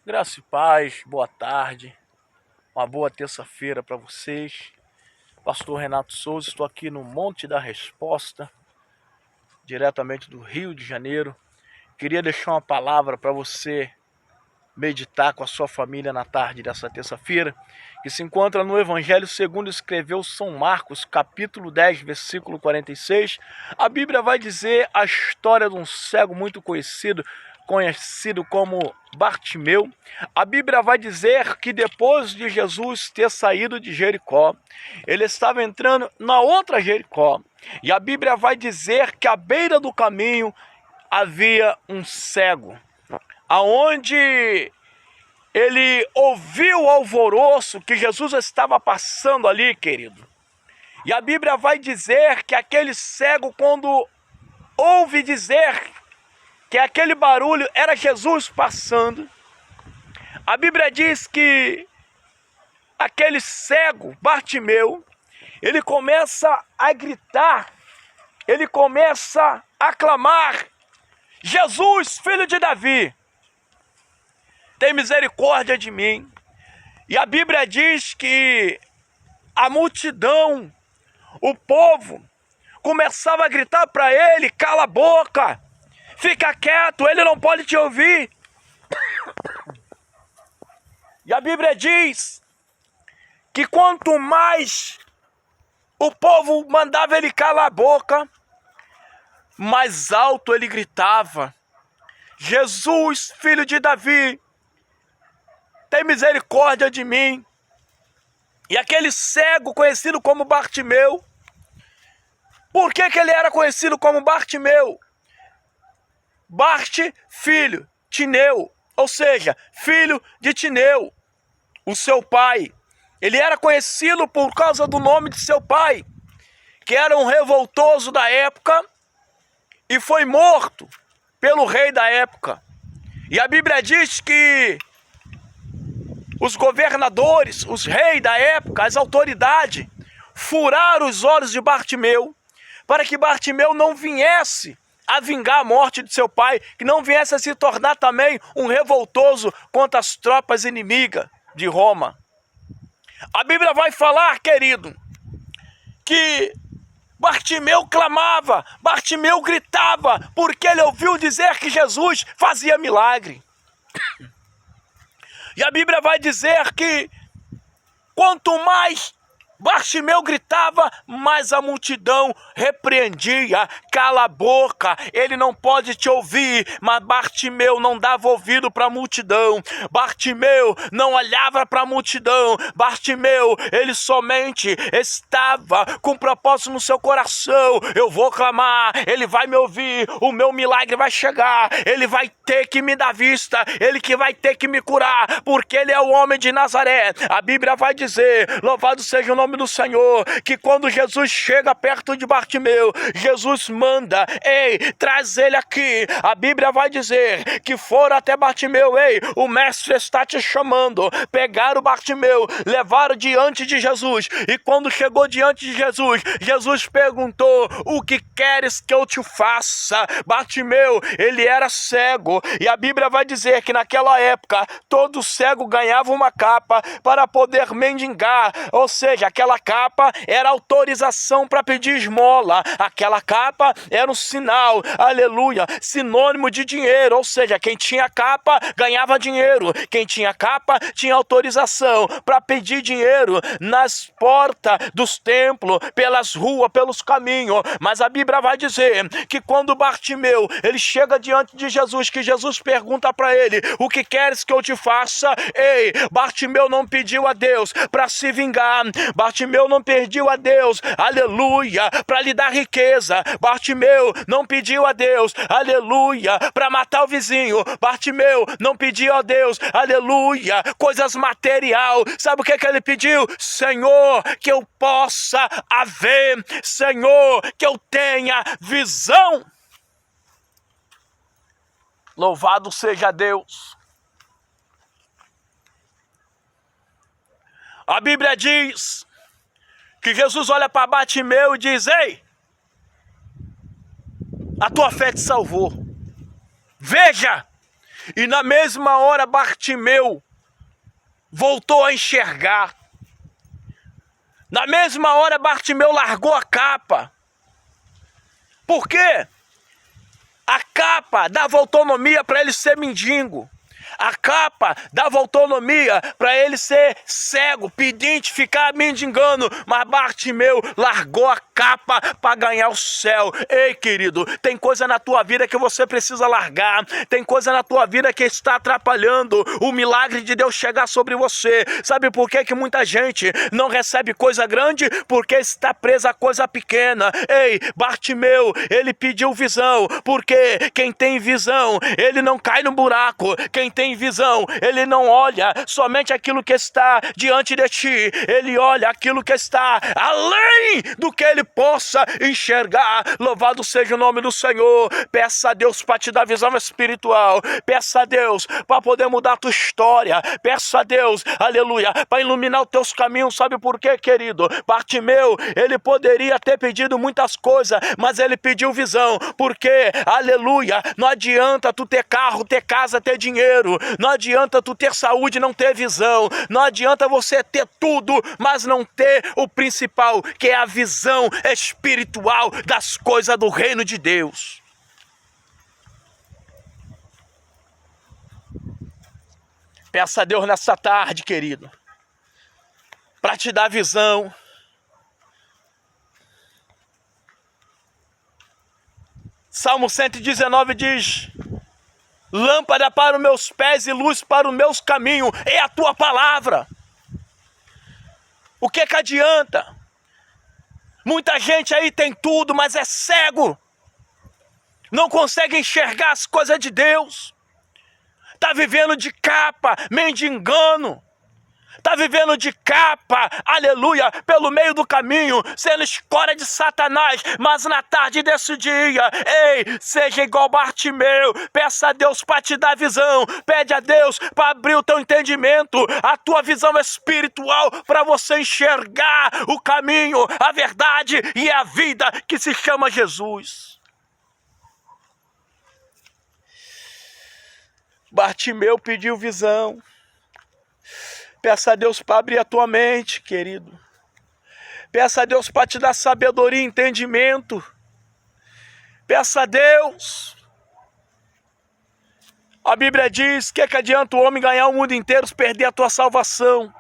Graça e paz, boa tarde, uma boa terça-feira para vocês. Pastor Renato Souza, estou aqui no Monte da Resposta, diretamente do Rio de Janeiro. Queria deixar uma palavra para você meditar com a sua família na tarde dessa terça-feira, que se encontra no Evangelho segundo escreveu São Marcos, capítulo 10, versículo 46. A Bíblia vai dizer a história de um cego muito conhecido como Bartimeu. A Bíblia vai dizer que depois de Jesus ter saído de Jericó, ele estava entrando na outra Jericó. E a Bíblia vai dizer que à beira do caminho havia um cego, aonde ele ouviu o alvoroço que Jesus estava passando ali, querido. E a Bíblia vai dizer que aquele cego, quando ouve dizer que aquele barulho era Jesus passando, a Bíblia diz que aquele cego, Bartimeu, ele começa a gritar, ele começa a clamar: Jesus, filho de Davi, tem misericórdia de mim. E a Bíblia diz que a multidão, o povo, começava a gritar para ele: cala a boca, fica quieto, ele não pode te ouvir. E a Bíblia diz que quanto mais o povo mandava ele calar a boca, mais alto ele gritava: Jesus, filho de Davi, tem misericórdia de mim. E aquele cego conhecido como Bartimeu, por que ele era conhecido como Bartimeu? Bart, filho, Tineu, ou seja, filho de Tineu, o seu pai. Ele era conhecido por causa do nome de seu pai, que era um revoltoso da época e foi morto pelo rei da época. E a Bíblia diz que os governadores, os reis da época, as autoridades, furaram os olhos de Bartimeu, para que Bartimeu não viesse a vingar a morte de seu pai, que não viesse a se tornar também um revoltoso contra as tropas inimigas de Roma. A Bíblia vai falar, querido, que Bartimeu clamava, Bartimeu gritava, porque ele ouviu dizer que Jesus fazia milagre. E a Bíblia vai dizer que quanto mais Bartimeu gritava, mas a multidão repreendia: cala a boca, ele não pode te ouvir. Mas Bartimeu não dava ouvido para a multidão, Bartimeu não olhava para a multidão, Bartimeu, ele somente estava com propósito no seu coração: eu vou clamar, ele vai me ouvir, o meu milagre vai chegar, ele vai ter que me dar vista, ele que vai ter que me curar, porque ele é o homem de Nazaré. A Bíblia vai dizer, louvado seja o nome do Senhor, que quando Jesus chega perto de Bartimeu, Jesus manda: ei, traz ele aqui. A Bíblia vai dizer que foram até Bartimeu: ei, o mestre está te chamando. Pegaram Bartimeu, levaram diante de Jesus, e quando chegou diante de Jesus, Jesus perguntou: o que queres que eu te faça? Bartimeu, ele era cego, e a Bíblia vai dizer que naquela época todo cego ganhava uma capa para poder mendigar, ou seja, aquela capa era autorização para pedir esmola, aquela capa era um sinal, aleluia, sinônimo de dinheiro, ou seja, quem tinha capa ganhava dinheiro, quem tinha capa tinha autorização para pedir dinheiro nas portas dos templos, pelas ruas, pelos caminhos. Mas a Bíblia vai dizer que quando Bartimeu, ele chega diante de Jesus, que Jesus pergunta para ele: o que queres que eu te faça? Ei, Bartimeu não pediu a Deus para se vingar, Bartimeu não pediu a Deus, aleluia, para lhe dar riqueza, Bartimeu não pediu a Deus, aleluia, para matar o vizinho, Bartimeu não pediu a Deus, aleluia, coisas material. Sabe o que ele pediu? Senhor, que eu possa ver, Senhor, que eu tenha visão. Louvado seja Deus. A Bíblia diz que Jesus olha para Bartimeu e diz: ei, a tua fé te salvou. Veja, E na mesma hora Bartimeu voltou a enxergar. Na mesma hora Bartimeu largou a capa. Por quê? A capa dava autonomia para ele ser mendigo. A capa dava autonomia para ele ser cego, pedinte, ficar mendigando. Mas Bartimeu largou a capa para ganhar o céu. Ei, querido, tem coisa na tua vida que você precisa largar. Tem coisa na tua vida que está atrapalhando o milagre de Deus chegar sobre você. Sabe por que muita gente não recebe coisa grande? Porque está presa a coisa pequena. Ei, Bartimeu, ele pediu visão. Porque quem tem visão, ele não cai no buraco. Quem tem visão, ele não olha somente aquilo que está diante de ti, ele olha aquilo que está além do que ele possa enxergar. Louvado seja o nome do Senhor. Peça a Deus para te dar visão espiritual, peça a Deus para poder mudar a tua história, peça a Deus, aleluia, para iluminar os teus caminhos. Sabe por quê, querido? Bartimeu, ele poderia ter pedido muitas coisas, mas ele pediu visão, porque, aleluia, não adianta tu ter carro, ter casa, ter dinheiro. Não adianta tu ter saúde e não ter visão. Não adianta você ter tudo, mas não ter o principal, que é a visão espiritual das coisas do reino de Deus. Peça a Deus nessa tarde, querido, para te dar visão. Salmo 119 diz: lâmpada para os meus pés e luz para os meus caminhos é a tua palavra. O que adianta? Muita gente aí tem tudo, mas é cego. Não consegue enxergar as coisas de Deus. Está vivendo de capa, mendigando. Está vivendo de capa, aleluia, pelo meio do caminho, sendo escória de Satanás. Mas na tarde desse dia, ei, seja igual Bartimeu. Peça a Deus para te dar visão. Pede a Deus para abrir o teu entendimento, a tua visão espiritual, para você enxergar o caminho, a verdade e a vida que se chama Jesus. Bartimeu pediu visão. Peça a Deus para abrir a tua mente, querido. Peça a Deus para te dar sabedoria e entendimento. Peça a Deus. A Bíblia diz que adianta o homem ganhar o mundo inteiro se perder a tua salvação.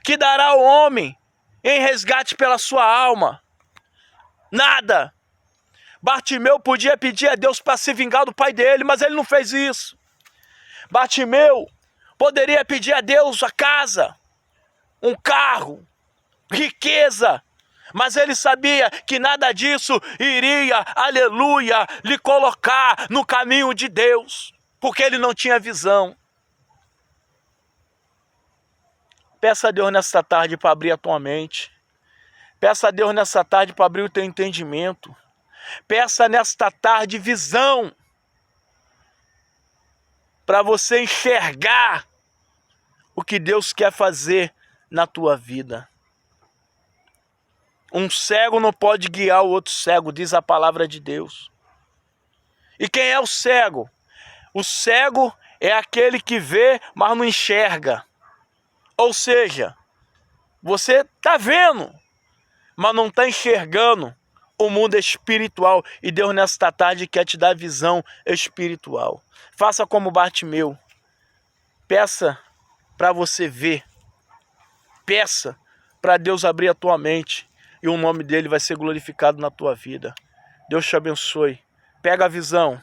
Que dará ao homem em resgate pela sua alma? Nada. Bartimeu podia pedir a Deus para se vingar do pai dele, mas ele não fez isso. Bartimeu poderia pedir a Deus a casa, um carro, riqueza, mas ele sabia que nada disso iria, aleluia, lhe colocar no caminho de Deus, porque ele não tinha visão. Peça a Deus nessa tarde para abrir a tua mente. Peça a Deus nessa tarde para abrir o teu entendimento. Peça nesta tarde visão, para você enxergar o que Deus quer fazer na tua vida. Um cego não pode guiar o outro cego, diz a palavra de Deus. E quem é o cego? O cego é aquele que vê, mas não enxerga. Ou seja, você está vendo, mas não está enxergando o mundo espiritual. E Deus nesta tarde quer te dar visão espiritual. Faça como Bartimeu. Peça para você ver. Peça para Deus abrir a tua mente. E o nome dele vai ser glorificado na tua vida. Deus te abençoe. Pega a visão.